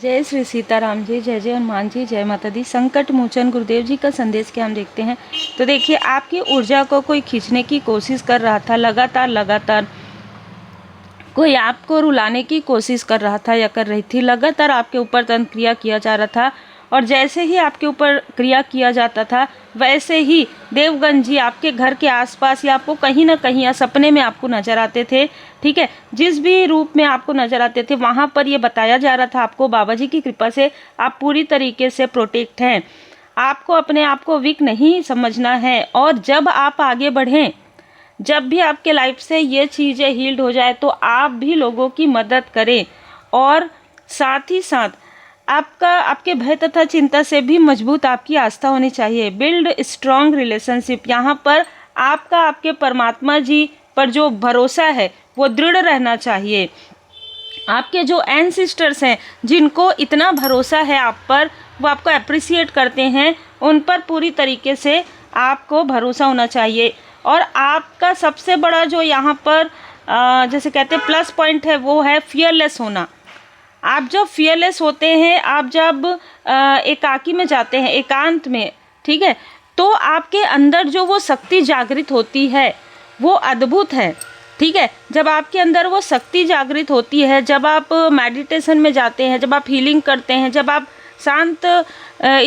जय श्री सीताराम जी, जय जय हनुमान जी, जय माता दी। संकट मोचन गुरुदेव जी का संदेश क्या हम देखते हैं। तो देखिए, आपकी ऊर्जा को कोई खींचने की कोशिश कर रहा था, लगातार कोई आपको रुलाने की कोशिश कर रहा था या कर रही थी। लगातार आपके ऊपर तंत्र क्रिया किया जा रहा था और जैसे ही आपके ऊपर क्रिया किया जाता था वैसे ही देवगन जी आपके घर के आसपास या आपको कहीं ना कहीं या सपने में आपको नजर आते थे। ठीक है, जिस भी रूप में आपको नजर आते थे वहाँ पर ये बताया जा रहा था आपको बाबा जी की कृपा से आप पूरी तरीके से प्रोटेक्ट हैं। आपको अपने आप को वीक नहीं समझना है और जब आप आगे बढ़ें, जब भी आपके लाइफ से ये चीज़ें हील्ड हो जाए तो आप भी लोगों की मदद करें और साथ ही साथ आपके भय तथा चिंता से भी मजबूत आपकी आस्था होनी चाहिए। Build strong relationship. यहाँ पर आपके परमात्मा जी पर जो भरोसा है वो दृढ़ रहना चाहिए। आपके जो एंसेस्टर्स हैं जिनको इतना भरोसा है आप पर, वो आपको अप्रिसिएट करते हैं, उन पर पूरी तरीके से आपको भरोसा होना चाहिए। और आपका सबसे बड़ा जो यहाँ पर जैसे कहते हैं प्लस पॉइंट है वो है फियरलेस होना। आप जब फियरलेस होते हैं, आप जब एकाकी में जाते हैं, एकांत में, ठीक है, तो आपके अंदर जो वो शक्ति जागृत होती है वो अद्भुत है। ठीक है, जब आपके अंदर वो शक्ति जागृत होती है, जब आप मेडिटेशन में जाते हैं, जब आप हीलिंग करते हैं, जब आप शांत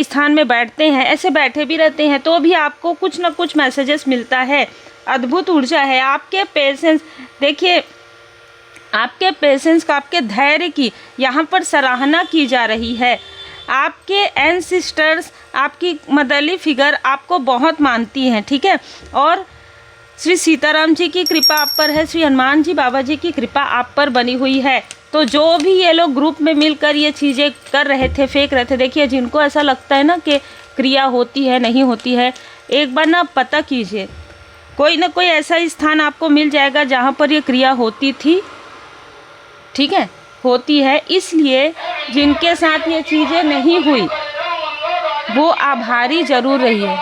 स्थान में बैठते हैं, ऐसे बैठे भी रहते हैं तो भी आपको कुछ ना कुछ मैसेजेस मिलता है। अद्भुत ऊर्जा है। आपके पेशेंस, देखिए आपके पेशेंस का, आपके धैर्य की यहाँ पर सराहना की जा रही है। आपके एंसेस्टर्स, आपकी मदरली फिगर आपको बहुत मानती हैं। ठीक है, और श्री सीताराम जी की कृपा आप पर है, श्री हनुमान जी बाबा जी की कृपा आप पर बनी हुई है। तो जो भी ये लोग ग्रुप में मिलकर ये चीज़ें कर रहे थे, फेंक रहे थे, देखिए जिनको ऐसा लगता है ना कि क्रिया होती है, नहीं होती है, एक बार ना पता कीजिए, कोई ना कोई ऐसा स्थान आपको मिल जाएगा जहाँ पर ये क्रिया होती थी। ठीक है, होती है। इसलिए जिनके साथ ये चीज़ें नहीं हुई वो आभारी ज़रूर रहिए।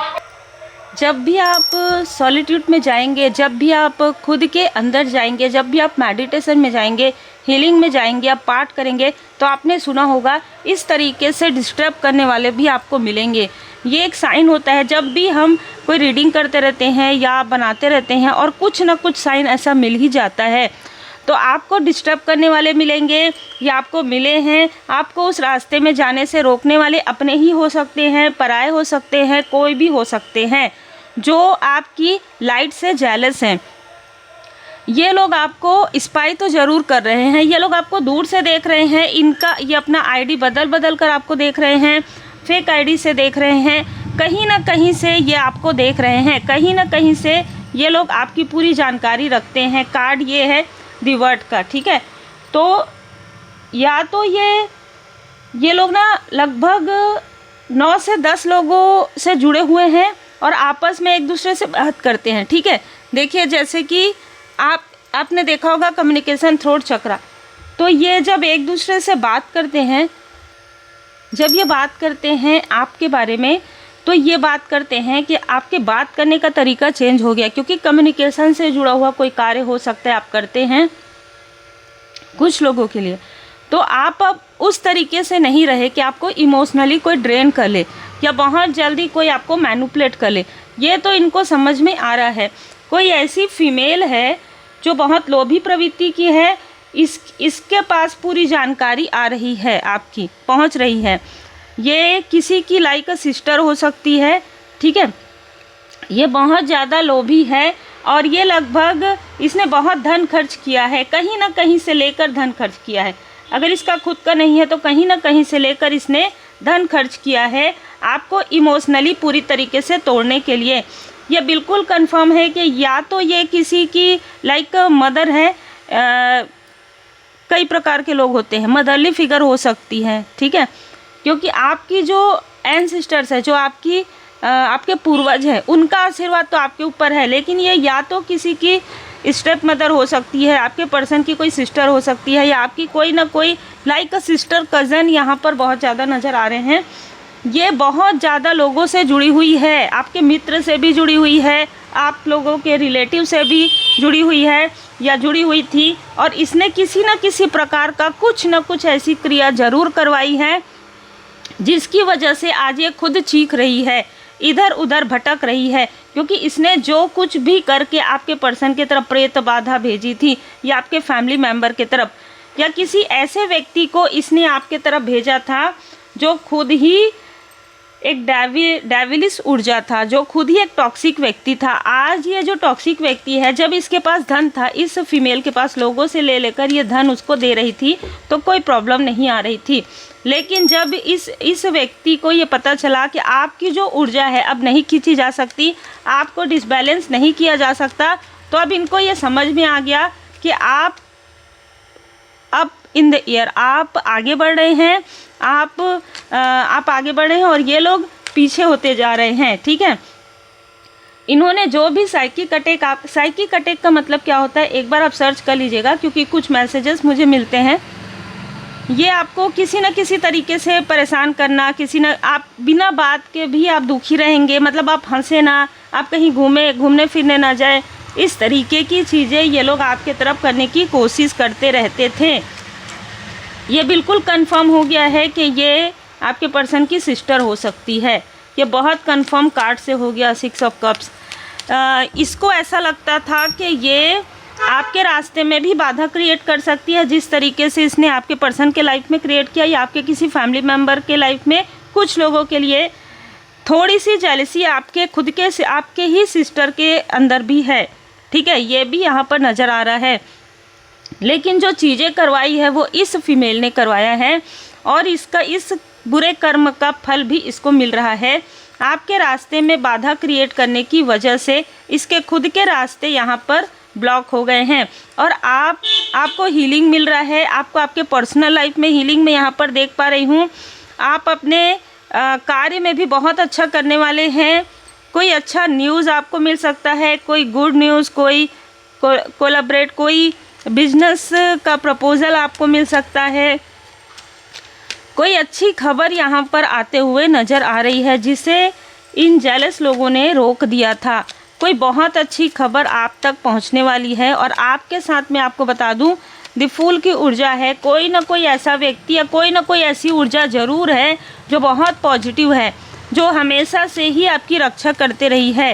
जब भी आप सॉलिट्यूड में जाएंगे, जब भी आप खुद के अंदर जाएंगे, जब भी आप मेडिटेशन में जाएंगे, हीलिंग में जाएंगे, आप पाठ करेंगे, तो आपने सुना होगा इस तरीके से डिस्टर्ब करने वाले भी आपको मिलेंगे। ये एक साइन होता है। जब भी हम कोई रीडिंग करते रहते हैं या बनाते रहते हैं और कुछ ना कुछ साइन ऐसा मिल ही जाता है, तो आपको डिस्टर्ब करने वाले मिलेंगे या आपको मिले हैं। आपको उस रास्ते में जाने से रोकने वाले अपने ही हो सकते हैं, पराए हो सकते हैं, कोई भी हो सकते हैं जो आपकी लाइट से जेलस हैं। ये लोग आपको स्पाई तो ज़रूर कर रहे हैं, ये लोग आपको दूर से देख रहे हैं, इनका ये अपना आईडी बदल कर आपको देख रहे हैं, फेक आईडी से देख रहे हैं, कहीं ना कहीं से ये आपको देख रहे हैं, कहीं ना कहीं से ये लोग आपकी पूरी जानकारी रखते हैं। कार्ड ये है रिवर्ट का। ठीक है, तो या तो ये लोग ना लगभग 9 से 10 लोगों से जुड़े हुए हैं और आपस में एक दूसरे से बात करते हैं। ठीक है, देखिए जैसे कि आपने देखा होगा कम्युनिकेशन थ्रोट चक्रा, तो ये जब एक दूसरे से बात करते हैं, जब ये बात करते हैं आपके बारे में, तो ये बात करते हैं कि आपके बात करने का तरीका चेंज हो गया, क्योंकि कम्युनिकेशन से जुड़ा हुआ कोई कार्य हो सकता है आप करते हैं कुछ लोगों के लिए, तो आप अब उस तरीके से नहीं रहे कि आपको इमोशनली कोई ड्रेन कर ले या बहुत जल्दी कोई आपको मैनिपुलेट कर ले। ये तो इनको समझ में आ रहा है। कोई ऐसी फीमेल है जो बहुत लोभी प्रवृत्ति की है, इसके पास पूरी जानकारी आ रही है, आपकी पहुंच रही है। ये किसी की लाइक सिस्टर हो सकती है। ठीक है, ये बहुत ज़्यादा लोभी है और ये लगभग इसने बहुत धन खर्च किया है, कहीं ना कहीं से लेकर धन खर्च किया है। अगर इसका खुद का नहीं है तो कहीं ना कहीं से लेकर इसने धन खर्च किया है आपको इमोशनली पूरी तरीके से तोड़ने के लिए। ये बिल्कुल कंफर्म है कि या तो ये किसी की लाइक मदर है, कई प्रकार के लोग होते हैं, मदरली फिगर हो सकती है। ठीक है, क्योंकि आपकी जो एंसेस्टर्स है, जो आपके पूर्वज हैं, उनका आशीर्वाद तो आपके ऊपर है, लेकिन ये या तो किसी की स्टेप मदर हो सकती है, आपके पर्सन की कोई सिस्टर हो सकती है, या आपकी कोई ना कोई लाइक सिस्टर कज़न यहाँ पर बहुत ज़्यादा नज़र आ रहे हैं। ये बहुत ज़्यादा लोगों से जुड़ी हुई है, आपके मित्र से भी जुड़ी हुई है, आप लोगों के रिलेटिव से भी जुड़ी हुई है। या जुड़ी हुई थी और इसने किसी न किसी प्रकार का कुछ न कुछ ऐसी क्रिया ज़रूर करवाई है जिसकी वजह से आज ये खुद चीख रही है, इधर उधर भटक रही है, क्योंकि इसने जो कुछ भी करके आपके पर्सन की तरफ प्रेत बाधा भेजी थी या आपके फैमिली मेम्बर की तरफ या किसी ऐसे व्यक्ति को इसने आपके तरफ भेजा था जो खुद ही एक डेविलिश ऊर्जा था, जो खुद ही एक टॉक्सिक व्यक्ति था। आज ये जो टॉक्सिक व्यक्ति है, जब इसके पास धन था, इस फीमेल के पास लोगों से ले लेकर ये धन उसको दे रही थी तो कोई प्रॉब्लम नहीं आ रही थी। लेकिन जब इस व्यक्ति को ये पता चला कि आपकी जो ऊर्जा है अब नहीं खींची जा सकती, आपको डिसबैलेंस नहीं किया जा सकता, तो अब इनको ये समझ में आ गया कि आप अब इन द ईयर आप आगे बढ़ रहे हैं, आप आगे बढ़ रहे हैं और ये लोग पीछे होते जा रहे हैं। ठीक है, इन्होंने जो भी साइकिक अटैक का मतलब क्या होता है एक बार आप सर्च कर लीजिएगा, क्योंकि कुछ मैसेजेस मुझे मिलते हैं। ये आपको किसी न किसी तरीके से परेशान करना, आप बिना बात के भी आप दुखी रहेंगे, मतलब आप हंसे ना, आप कहीं घूमने फिरने ना जाए, इस तरीके की चीज़ें ये लोग आपके तरफ करने की कोशिश करते रहते थे। ये बिल्कुल कंफर्म हो गया है कि ये आपके पर्सन की सिस्टर हो सकती है, ये बहुत कंफर्म कार्ड से हो गया 6 ऑफ कप्स। इसको ऐसा लगता था कि ये आपके रास्ते में भी बाधा क्रिएट कर सकती है, जिस तरीके से इसने आपके पर्सन के लाइफ में क्रिएट किया या आपके किसी फैमिली मेम्बर के लाइफ में। कुछ लोगों के लिए थोड़ी सी जेलसी आपके खुद के आपके ही सिस्टर के अंदर भी है। ठीक है, ये भी यहाँ पर नज़र आ रहा है। लेकिन जो चीज़ें करवाई है वो इस फीमेल ने करवाया है और इसका इस बुरे कर्म का फल भी इसको मिल रहा है। आपके रास्ते में बाधा क्रिएट करने की वजह से इसके खुद के रास्ते यहाँ पर ब्लॉक हो गए हैं और आपको हीलिंग मिल रहा है। आपको आपके पर्सनल लाइफ में हीलिंग में यहाँ पर देख पा रही हूँ। आप अपने कार्य में भी बहुत अच्छा करने वाले हैं। कोई अच्छा न्यूज़ आपको मिल सकता है, कोई गुड न्यूज़, कोई कोलैबोरेट, कोई बिजनेस का प्रपोज़ल आपको मिल सकता है। कोई अच्छी खबर यहाँ पर आते हुए नज़र आ रही है जिसे इन जेलस लोगों ने रोक दिया था। कोई बहुत अच्छी खबर आप तक पहुँचने वाली है और आपके साथ में आपको बता दूँ द फूल की ऊर्जा है। कोई ना कोई ऐसा व्यक्ति या कोई ना कोई ऐसी ऊर्जा ज़रूर है जो बहुत पॉजिटिव है, जो हमेशा से ही आपकी रक्षा करते रही है।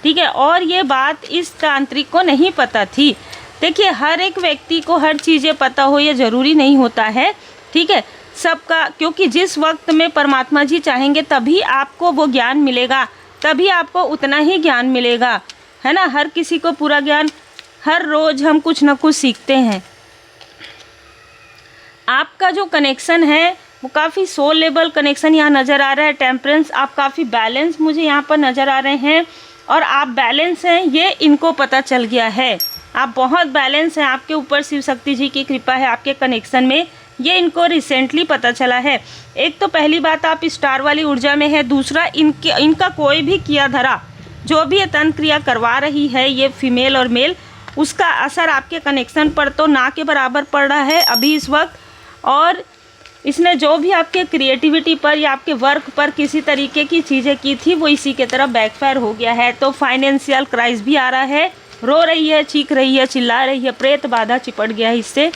ठीक है, और ये बात इस तांत्रिक को नहीं पता थी। देखिए, हर एक व्यक्ति को हर चीज़ें पता हो ये ज़रूरी नहीं होता है। ठीक है, सबका, क्योंकि जिस वक्त में परमात्मा जी चाहेंगे तभी आपको वो ज्ञान मिलेगा, तभी आपको उतना ही ज्ञान मिलेगा, है ना। हर किसी को पूरा ज्ञान, हर रोज़ हम कुछ ना कुछ सीखते हैं। आपका जो कनेक्शन है वो काफ़ी सोल लेवल कनेक्शन यहाँ नज़र आ रहा है। टेम्परेंस, आप काफ़ी बैलेंस मुझे यहाँ पर नज़र आ रहे हैं और आप बैलेंस हैं, ये इनको पता चल गया है। आप बहुत बैलेंस हैं, आपके ऊपर शिव शक्ति जी की कृपा है आपके कनेक्शन में, ये इनको रिसेंटली पता चला है। एक तो पहली बात आप स्टार वाली ऊर्जा में है, दूसरा इनका कोई भी किया धरा जो भी ये तंत्र क्रिया करवा रही है ये फीमेल और मेल, उसका असर आपके कनेक्शन पर तो ना के बराबर पड़ रहा है अभी इस वक्त। और इसने जो भी आपके क्रिएटिविटी पर या आपके वर्क पर किसी तरीके की चीज़ें की थी वो इसी के तरफ बैकफायर हो गया है। तो फाइनेंशियल क्राइसिस भी आ रहा है, रो रही है, चीख रही है, चिल्ला रही है, प्रेत बाधा चिपट गया है इससे।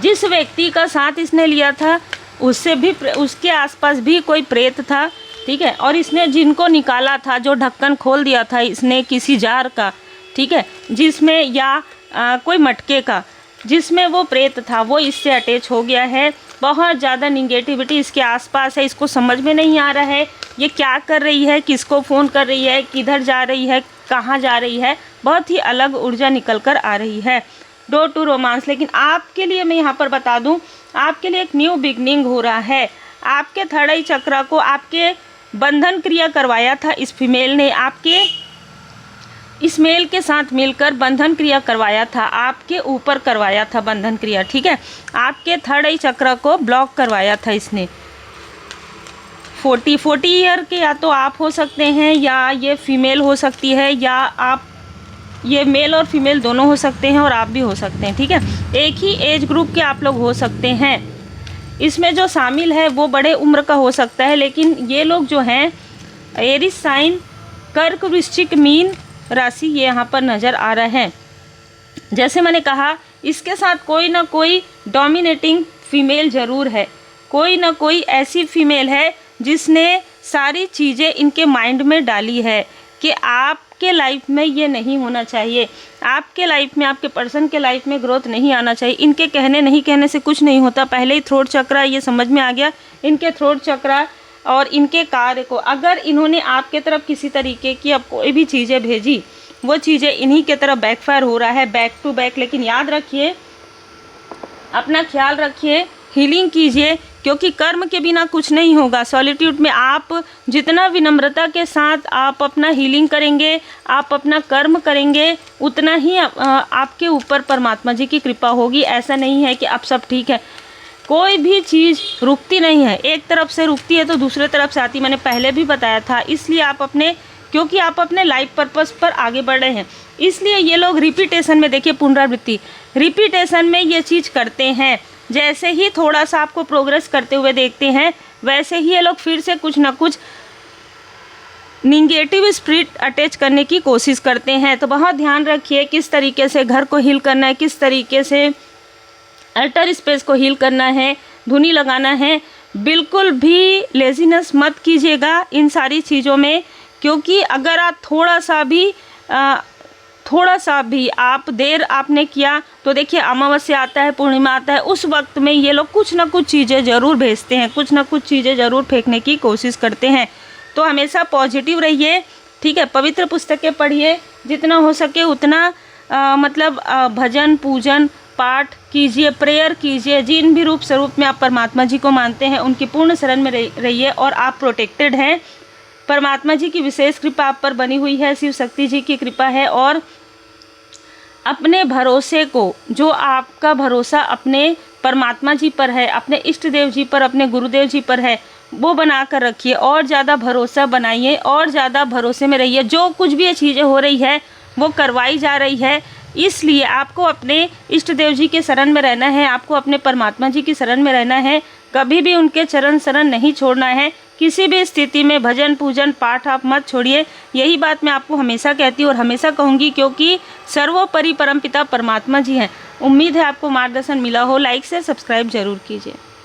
जिस व्यक्ति का साथ इसने लिया था उससे भी, उसके आसपास भी कोई प्रेत था। ठीक है, और इसने जिनको निकाला था, जो ढक्कन खोल दिया था इसने किसी जार का, ठीक है, जिसमें या कोई मटके का, जिसमें वो प्रेत था, वो इससे अटैच हो गया है। बहुत ज़्यादा निगेटिविटी इसके आसपास है, इसको समझ में नहीं आ रहा है ये क्या कर रही है, किसको फ़ोन कर रही है, किधर जा रही है, कहाँ जा रही है। बहुत ही अलग ऊर्जा निकल कर आ रही है। डोर टू रोमांस, लेकिन आपके लिए मैं यहाँ पर बता दूँ, आपके लिए एक न्यू बिगनिंग हो रहा है। आपके थर्ड आई चक्र को आपके बंधन क्रिया करवाया था इस फीमेल ने, आपके इस मेल के साथ मिलकर बंधन क्रिया करवाया था, आपके ऊपर करवाया था बंधन क्रिया। ठीक है, आपके थर्ड आई चक्र को ब्लॉक करवाया था इसने। 40 ईयर के या तो आप हो सकते हैं या ये फीमेल हो सकती है, या आप, ये मेल और फीमेल दोनों हो सकते हैं और आप भी हो सकते हैं। ठीक है, एक ही एज ग्रुप के आप लोग हो सकते हैं। इसमें जो शामिल है वो बड़े उम्र का हो सकता है, लेकिन ये लोग जो हैं एरिस साइन, कर्क, वृश्चिक, मीन राशि, ये यहाँ पर नज़र आ रहा है। जैसे मैंने कहा, इसके साथ कोई ना कोई डोमिनेटिंग फीमेल ज़रूर है, कोई ना कोई ऐसी फीमेल है जिसने सारी चीज़ें इनके माइंड में डाली है कि आपके लाइफ में ये नहीं होना चाहिए, आपके लाइफ में, आपके पर्सन के लाइफ में ग्रोथ नहीं आना चाहिए। इनके कहने नहीं कहने से कुछ नहीं होता, पहले ही थ्रोट चक्रा ये समझ में आ गया। इनके थ्रोट चक्रा और इनके कार्य को, अगर इन्होंने आपके तरफ किसी तरीके की अब कोई भी चीज़ें भेजी, वो चीज़ें इन्हीं के तरफ बैकफायर हो रहा है, बैक टू बैक। लेकिन याद रखिए, अपना ख्याल रखिए, हीलिंग कीजिए, क्योंकि कर्म के बिना कुछ नहीं होगा। सॉलिट्यूड में आप जितना विनम्रता के साथ आप अपना हीलिंग करेंगे, आप अपना कर्म करेंगे, उतना ही आपके ऊपर परमात्मा जी की कृपा होगी। ऐसा नहीं है कि अब सब ठीक है, कोई भी चीज़ रुकती नहीं है, एक तरफ से रुकती है तो दूसरे तरफ से आती, मैंने पहले भी बताया था। इसलिए आप अपने, क्योंकि आप अपने लाइफ पर्पस पर आगे बढ़ रहे हैं, इसलिए ये लोग रिपीटेशन में, देखिए पुनरावृत्ति, रिपीटेशन में ये चीज़ करते हैं। जैसे ही थोड़ा सा आपको प्रोग्रेस करते हुए देखते हैं, वैसे ही ये लोग फिर से कुछ ना कुछ निगेटिव स्पिरिट अटैच करने की कोशिश करते हैं। तो बहुत ध्यान रखिए किस तरीके से घर को हील करना है, किस तरीके से अल्टर स्पेस को हील करना है, धुनी लगाना है। बिल्कुल भी लेजीनेस मत कीजिएगा इन सारी चीज़ों में, क्योंकि अगर आप थोड़ा सा भी आप देर आपने किया तो देखिए अमावस्या आता है, पूर्णिमा आता है, उस वक्त में ये लोग कुछ ना कुछ चीज़ें ज़रूर भेजते हैं, कुछ ना कुछ चीज़ें ज़रूर फेंकने की कोशिश करते हैं। तो हमेशा पॉजिटिव रहिए, ठीक है। पवित्र पुस्तकें पढ़िए, जितना हो सके उतना भजन पूजन पाठ कीजिए, प्रेयर कीजिए। जिन भी रूप स्वरूप में आप परमात्मा जी को मानते हैं उनकी पूर्ण शरण में रहिए, और आप प्रोटेक्टेड हैं। परमात्मा जी की विशेष कृपा आप पर बनी हुई है, शिव शक्ति जी की कृपा है। और अपने भरोसे को, जो आपका भरोसा अपने परमात्मा जी पर है, अपने इष्ट देव जी पर, अपने गुरुदेव जी पर है, वो बना कर रखिए, और ज़्यादा भरोसा बनाइए, और ज़्यादा भरोसे में रहिए। जो कुछ भी ये चीज़ें हो रही है वो करवाई जा रही है, इसलिए आपको अपने इष्ट देव जी के शरण में रहना है, आपको अपने परमात्मा जी की शरण में रहना है। कभी भी उनके चरण शरण नहीं छोड़ना है, किसी भी स्थिति में भजन पूजन पाठ आप मत छोड़िए। यही बात मैं आपको हमेशा कहती हूँ और हमेशा कहूँगी, क्योंकि सर्वोपरि परमपिता परमात्मा जी हैं। उम्मीद है आपको मार्गदर्शन मिला हो। लाइक से सब्सक्राइब जरूर कीजिए।